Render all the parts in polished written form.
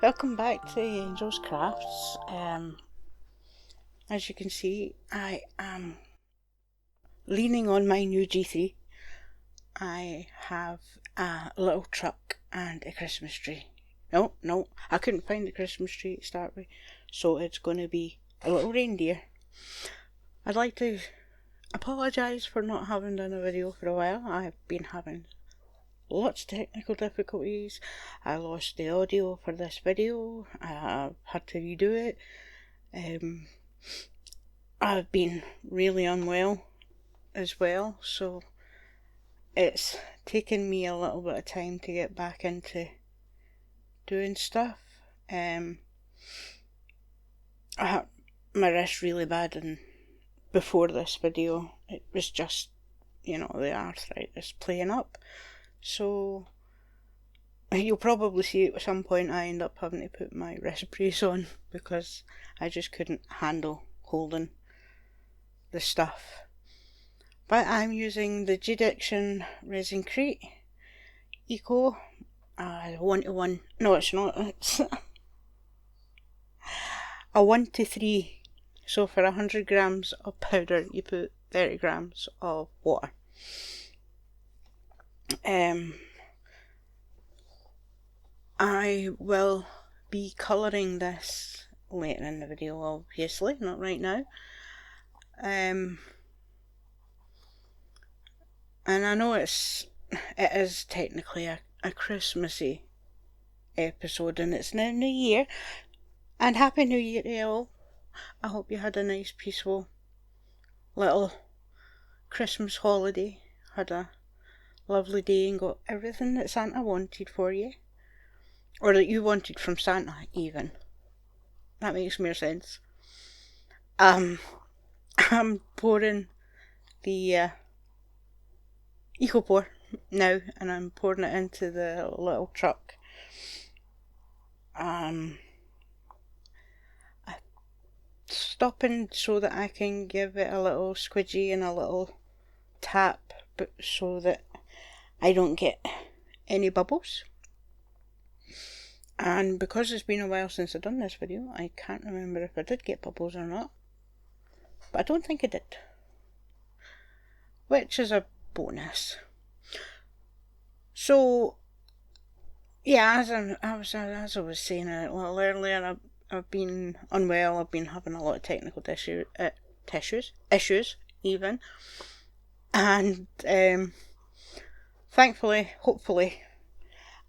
Welcome back to Angel's Crafts. As you can see, I am leaning on my new G3. I have a little truck and a Christmas tree. No, I couldn't find the Christmas tree to start with, so it's going to be a little reindeer. I'd like to apologise for not having done a video for a while. I've been having lots of technical difficulties. I lost the audio for this video. I had to redo it. I've been really unwell as well, so it's taken me a little bit of time to get back into doing stuff. I had my wrist really bad, and before this video it was just, the arthritis playing up. So you'll probably see at some point I end up having to put my wrist brace on because I just couldn't handle holding the stuff. But I'm using the G-Diction Resin Crate Eco 1-to-1. No, it's not. It's a 1-to-3. So for 100 grams of powder, you put 30 grams of water. I will be colouring this later in the video, obviously, not right now. And I know it is technically a Christmassy episode, and it's now New Year, and Happy New Year to all. I hope you had a nice, peaceful little Christmas holiday, had a lovely day and got everything that Santa wanted for you, or that you wanted from Santa even. That makes more sense. I'm pouring the EcoPour now, and I'm pouring it into the little truck. I'm stopping so that I can give it a little squidgy and a little tap, but so that I don't get any bubbles. And because it's been a while since I've done this video, I can't remember if I did get bubbles or not, but I don't think I did, which is a bonus. So yeah, as I was saying a little earlier, I've been unwell. I've been having a lot of technical issues even, and thankfully, hopefully,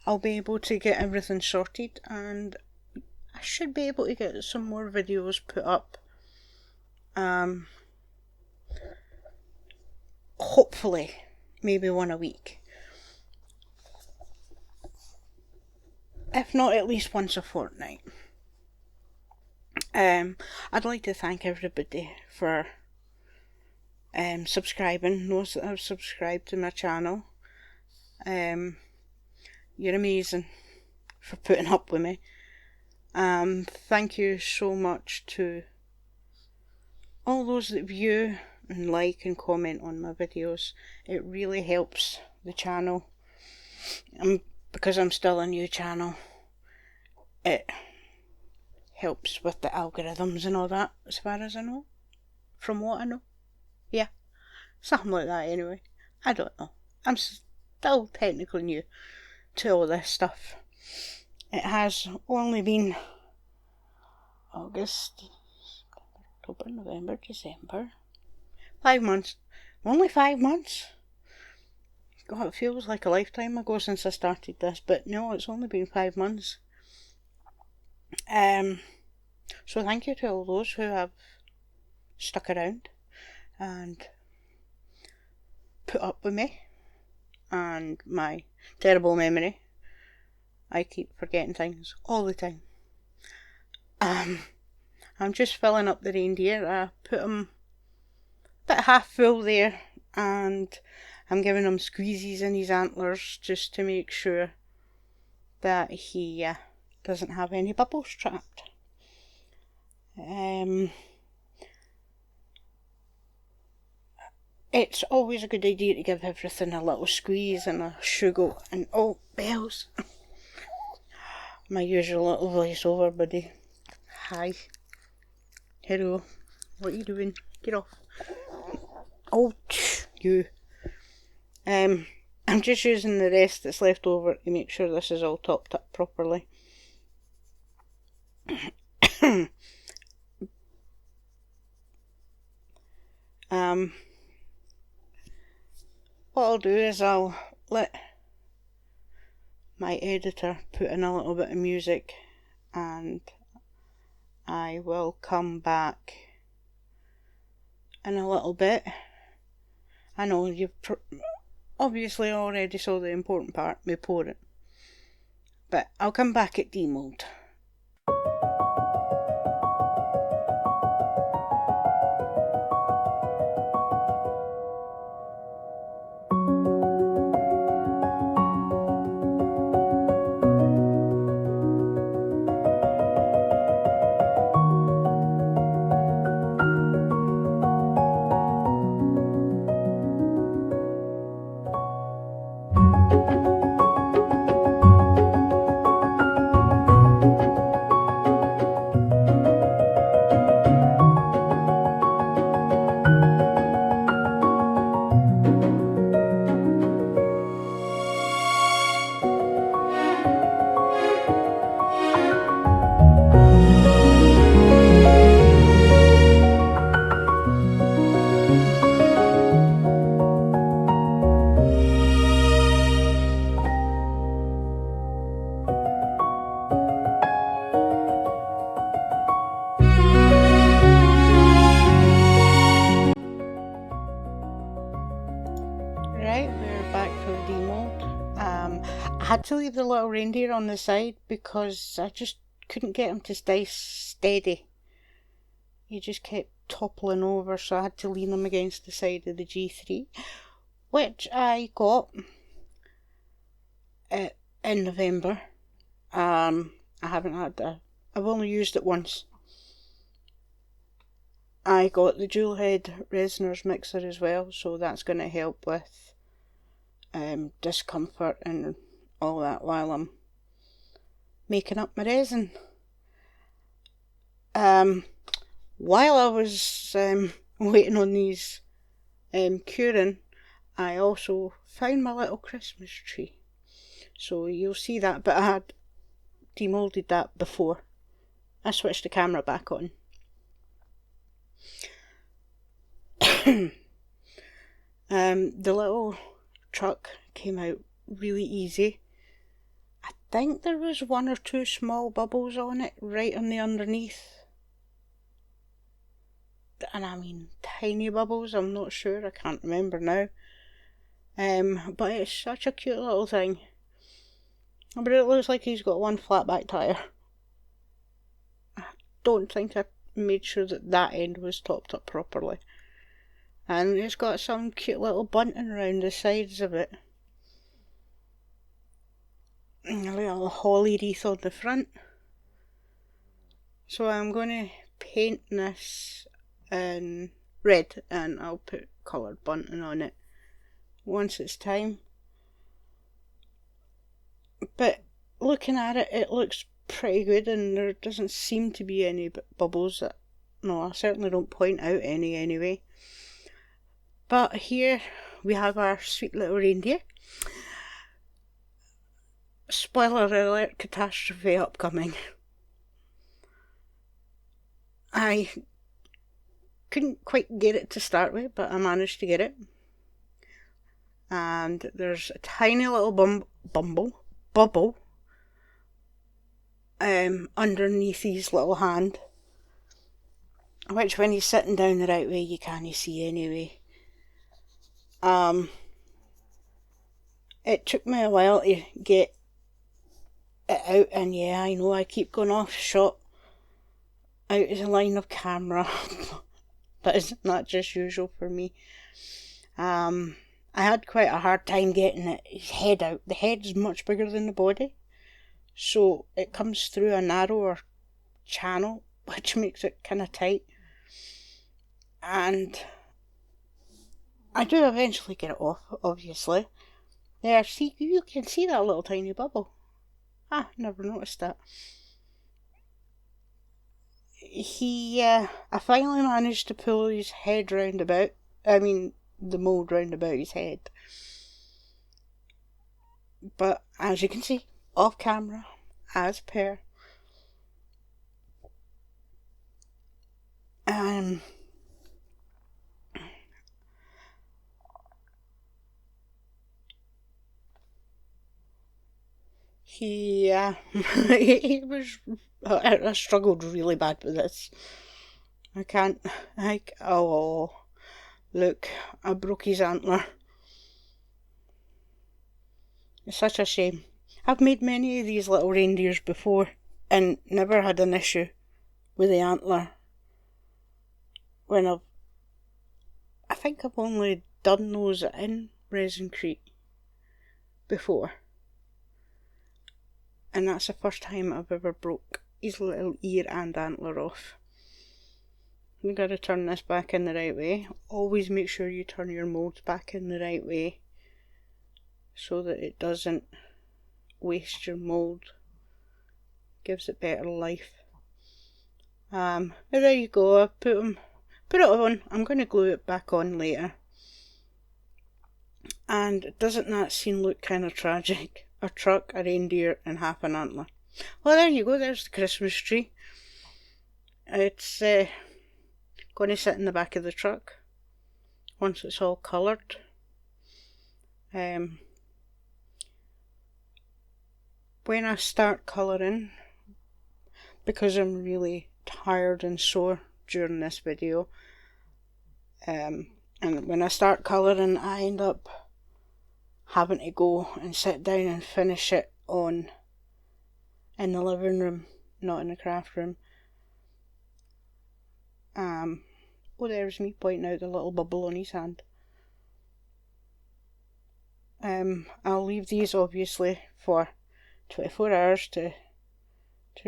I'll be able to get everything sorted, and I should be able to get some more videos put up. Hopefully, maybe one a week. If not, at least once a fortnight. I'd like to thank everybody for subscribing, those that have subscribed to my channel. You're amazing for putting up with me. Thank you so much to all those that view and like and comment on my videos. It really helps the channel. Because I'm still a new channel, it helps with the algorithms and all that, as far as I know. From what I know. Yeah, something like that anyway. I don't know. I'm still technically new to all this stuff. It has only been August, October, November, December. 5 months. Only 5 months? God, it feels like a lifetime ago since I started this, but no, it's only been 5 months. So thank you to all those who have stuck around and put up with me and my terrible memory. I keep forgetting things all the time. I'm just filling up the reindeer. I put him a bit half full there, and I'm giving him squeezies in his antlers just to make sure that he doesn't have any bubbles trapped. It's always a good idea to give everything a little squeeze and a sugar and bells. My usual little voiceover buddy. Hi. Hello. What are you doing? Get off. Oh, you. I'm just using the rest that's left over to make sure this is all topped up properly. What I'll do is I'll let my editor put in a little bit of music and I will come back in a little bit. I know you've obviously already saw the important part, me pouring. But I'll come back at demold. Right, we're back for demold. I had to leave the little reindeer on the side because I just couldn't get him to stay steady. He just kept toppling over, so I had to lean him against the side of the G3, which I got in November. I haven't had I've only used it once. I got the dual head resonance mixer as well, so that's going to help with discomfort and all that while I'm making up my resin. While I was waiting on these curing, I also found my little Christmas tree. So you'll see that, but I had demolded that before I switched the camera back on. The little truck came out really easy. I think there was 1 or 2 small bubbles on it right on the underneath. And I mean tiny bubbles, I'm not sure, I can't remember now. But it's such a cute little thing. But it looks like he's got 1 flat back tyre. I don't think I made sure that end was topped up properly. And it's got some cute little bunting around the sides of it. And a little holly wreath on the front. So I'm going to paint this in red and I'll put coloured bunting on it once it's time. But looking at it, it looks pretty good and there doesn't seem to be any bubbles. No, I certainly don't point out any anyway. But here we have our sweet little reindeer. Spoiler alert, catastrophe upcoming. I couldn't quite get it to start with, but I managed to get it. And there's a tiny little bubble underneath his little hand, which when he's sitting down the right way you can't see anyway. It took me a while to get it out, and yeah, I know I keep going off shot out of the line of camera, but isn't that just usual for me? I had quite a hard time getting his head out. The head's much bigger than the body, so it comes through a narrower channel, which makes it kind of tight. And I do eventually get it off, obviously. There, see, you can see that little tiny bubble. Never noticed that. I finally managed to pull his head round about. I mean, the mould round about his head. But as you can see, off camera, as per. He, he was. I struggled really bad with this. I can't. Oh, look, I broke his antler. It's such a shame. I've made many of these little reindeers before and never had an issue with the antler. I think I've only done those in Resinecrete before. And that's the first time I've ever broke his little ear and antler off. You gotta turn this back in the right way. Always make sure you turn your moulds back in the right way so that it doesn't waste your mould. Gives it better life. There you go. I put it on. I'm going to glue it back on later. And doesn't that scene look kind of tragic? A truck, a reindeer, and half an antler. Well, there you go. There's the Christmas tree. It's going to sit in the back of the truck once it's all coloured. When I start colouring, because I'm really tired and sore during this video, and when I start colouring, I end up having to go and sit down and finish it in the living room, not in the craft room. Oh, there's me pointing out the little bubble on his hand. I'll leave these obviously for 24 hours to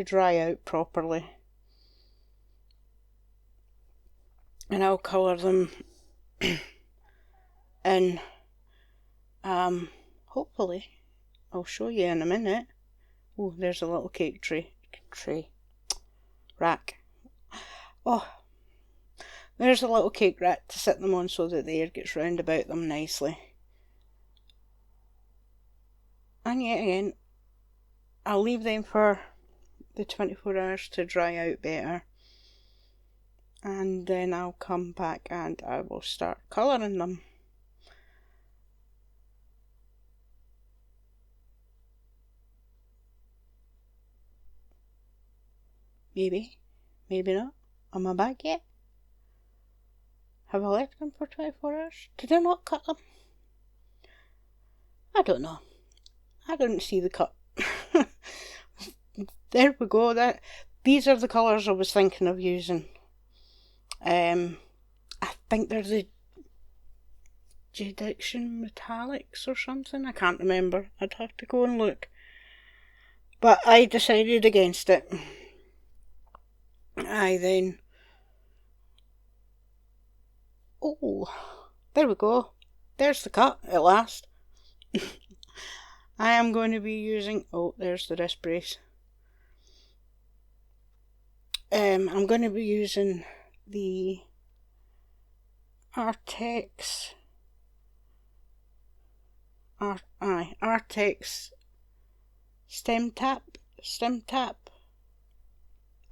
dry out properly. And I'll colour them in, hopefully, I'll show you in a minute. Oh, there's a little cake rack. Oh, there's a little cake rack to sit them on so that the air gets round about them nicely. And yet again, I'll leave them for the 24 hours to dry out better. And then I'll come back and I will start colouring them. Maybe, maybe not. Am I back yet? Have I left them for 24 hours? Did I not cut them? I don't know. I didn't see the cut. There we go. These are the colours I was thinking of using. I think they're the Judiction Metallics or something. I can't remember. I'd have to go and look. But I decided against it. Oh, there we go. There's the cut at last. I am going to be using... Oh, there's the wrist brace. I'm going to be using the Artex Stem Tap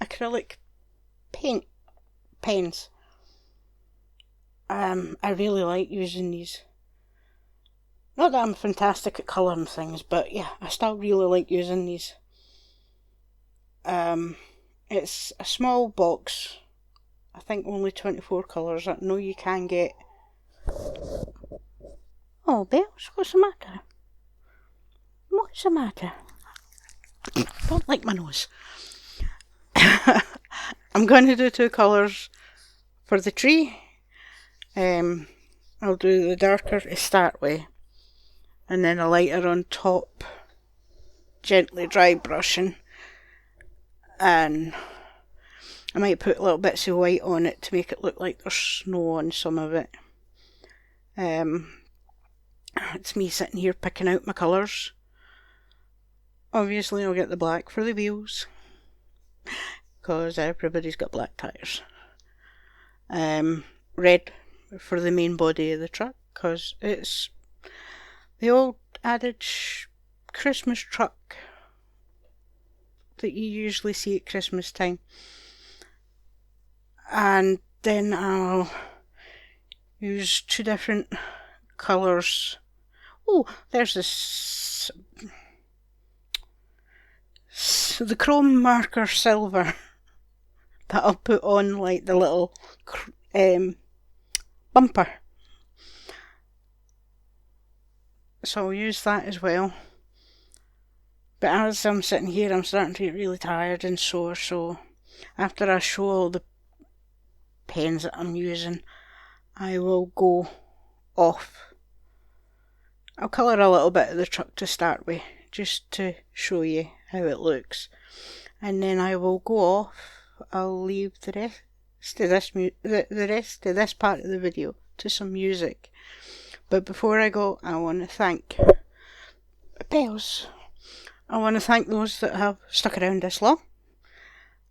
acrylic pens. I really like using these. Not that I'm fantastic at colouring things, but yeah, I still really like using these. It's a small box. I think only 24 colours. I know you can get... Oh, Bells, what's the matter? What's the matter? Don't like my nose. I'm going to do 2 colours for the tree. I'll do the darker to start with, and then a lighter on top, gently dry brushing, and I might put little bits of white on it to make it look like there's snow on some of it. It's me sitting here picking out my colours. Obviously I'll get the black for the wheels, because everybody's got black tyres. Red for the main body of the truck, because it's the old adage Christmas truck that you usually see at Christmas time. And then I'll use 2 different colours. Oh, there's this, the chrome marker silver that I'll put on like the little bumper. So I'll use that as well. But as I'm sitting here, I'm starting to get really tired and sore, so after I show all the pens that I'm using, I will go off. I'll colour a little bit of the truck to start with, just to show you how it looks. And then I will go off. I'll leave the rest of this part of the video to some music. But before I go, I want to thank bells. I want to thank those that have stuck around this long.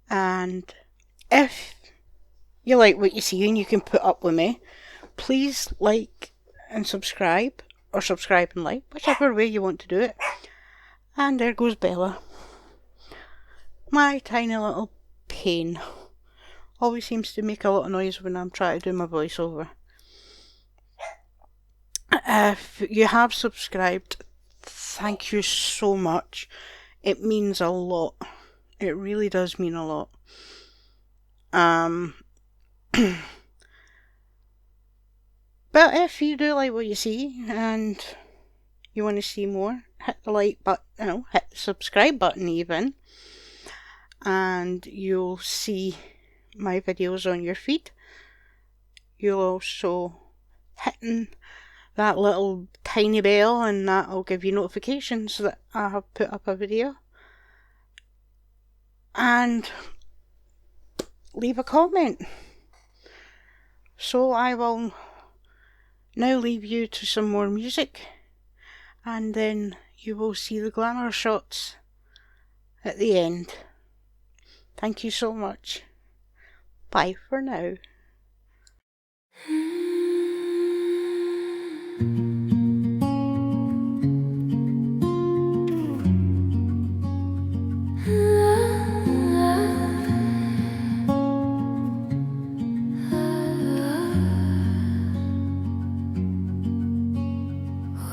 And if you like what you see and you can put up with me, please like and subscribe, or subscribe and like, whichever way you want to do it. And there goes Bella. My tiny little pain. Always seems to make a lot of noise when I'm trying to do my voiceover. If you have subscribed, thank you so much. It means a lot. It really does mean a lot. But if you do like what you see and you want to see more, hit the like button, hit the subscribe button even, and you'll see my videos on your feed. You'll also hit that little tiny bell, and that'll give you notifications that I have put up a video. And leave a comment. So I will now leave you to some more music, and then you will see the glamour shots at the end. Thank you so much. Bye for now.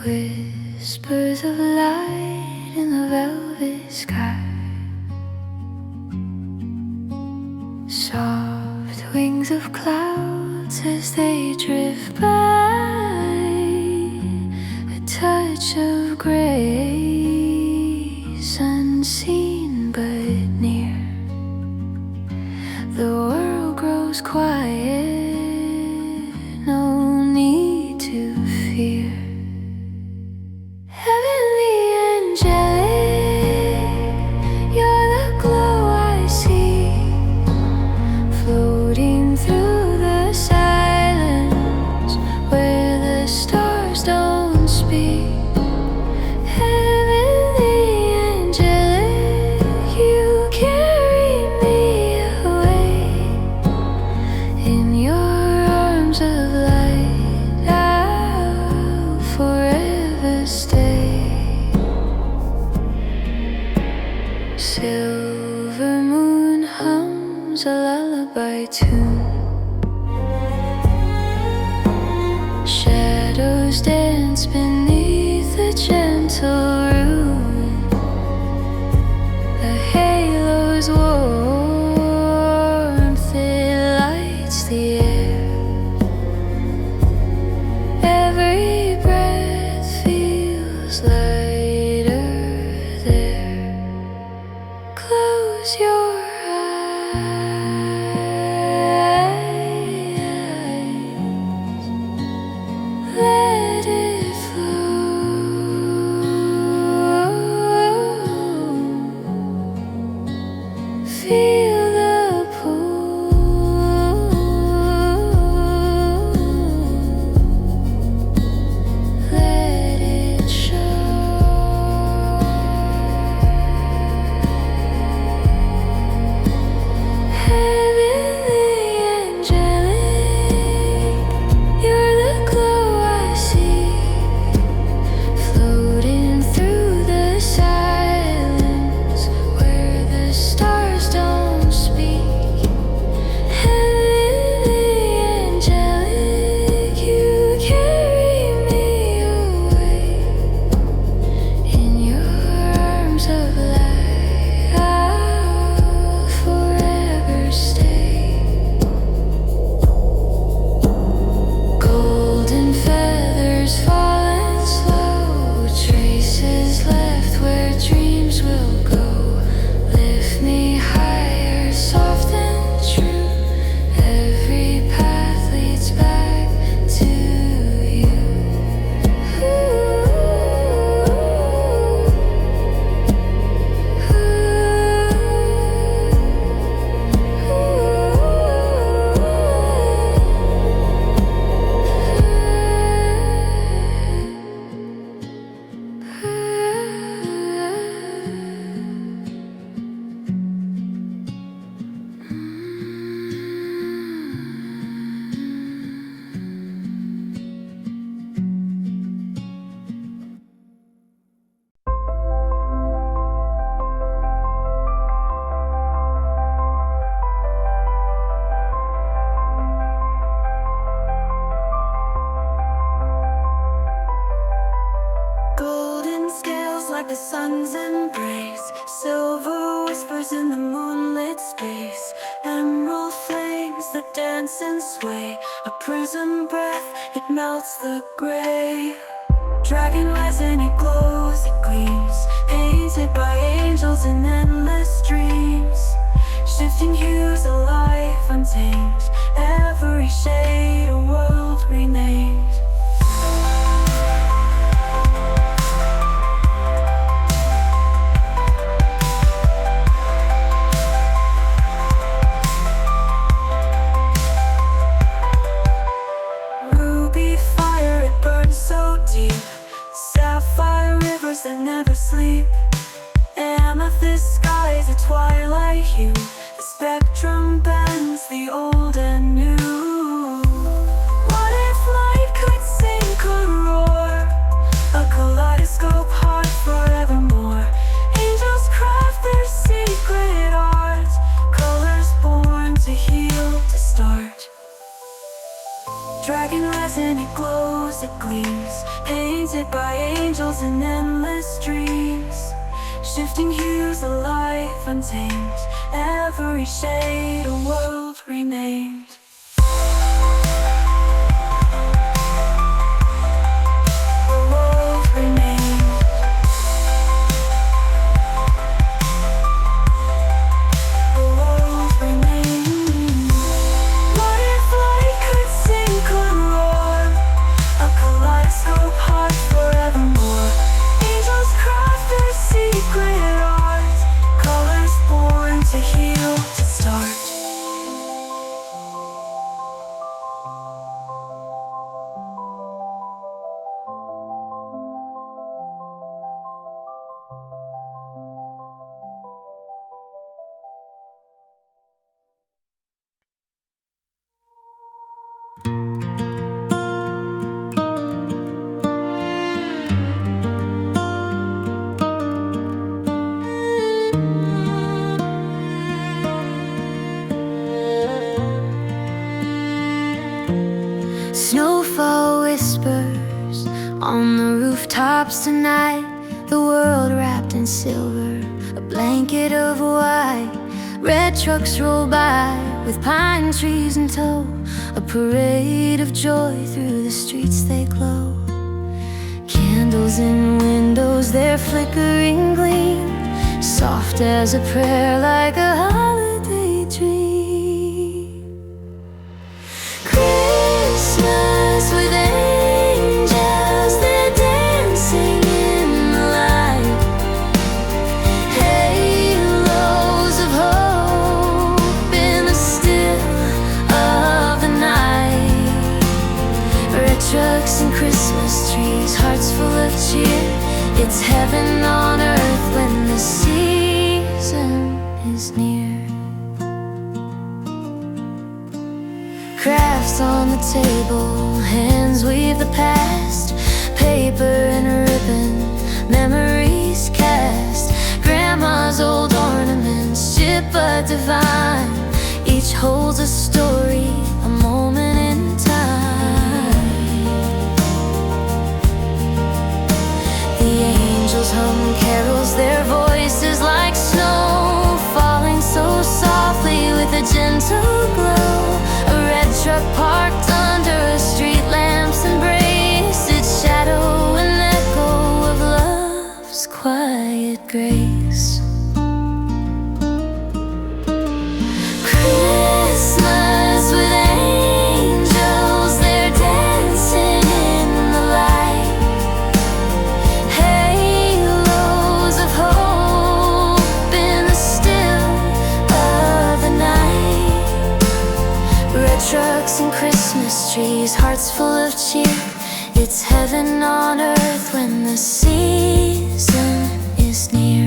Whispers of light in the velvet sky, soft wings of clouds as they drift by, a touch of grace unseen but near. The world grows quiet, no need to fear. Heavenly angelic, you're the glow I see, floating through the silence where the stars don't speak. Heavenly angelic, you carry me away in your arms of light. I'll forever stay. Silver moon hums a lullaby tune, shadows dance beneath the gentle room. The halo's warmth, it lights the air. Every breath feels lighter there. Close your eyes, let it flow. the sun's embrace. Silver whispers in the moonlit space. Emerald flames that dance and sway. A prism breath, it melts the gray. Dragon rise and it glows, it gleams, painted by angels in endless dreams. Shifting hues, a life untamed, every shade a world renamed. Ruby fire, it burns so deep. Sapphire rivers that never sleep. Amethyst skies, a twilight hue. The spectrum bends, the old and new. What if light could sing, could roar? A kaleidoscope heart forevermore. Angels craft their secret art. Colors born to heal, to start. Dragon rise and it glows, it gleams, painted by angels in endless dreams. Shifting hues, a life untamed, every shade a world renamed. A world renamed. A world renamed. What if light could sing, could roar? A kaleidoscope heart forevermore. Angels craft their secret art. Colors born to heal, to start. Snowfall whispers on the rooftops tonight. The world wrapped in silver, a blanket of white. Red trucks roll by with pine trees in tow. A parade of joy through the streets they glow. Candles in windows, their flickering gleam, soft as a prayer, like a holiday dream. Christmas with angels, they're dancing in the light. Halos of hope in the still of the night. Red trucks and Christmas trees, hearts full of cheer. It's heaven on earth when the season is near. Crafts on the table, hands weave the past. Paper and ribbon, memories cast. Grandma's old ornaments, chip but divine. Each holds a story, a moment in time. The angels hum carols, their voices like snow, falling so softly with a gentle glow. A red truck parked under a street lamp's embrace, its shadow an echo of love's quiet grace. Christmas with angels, they're dancing in the light. Halos of hope in the still of the night. Red trucks and Christmas trees, hearts full of cheer. It's heaven on earth when the season is near.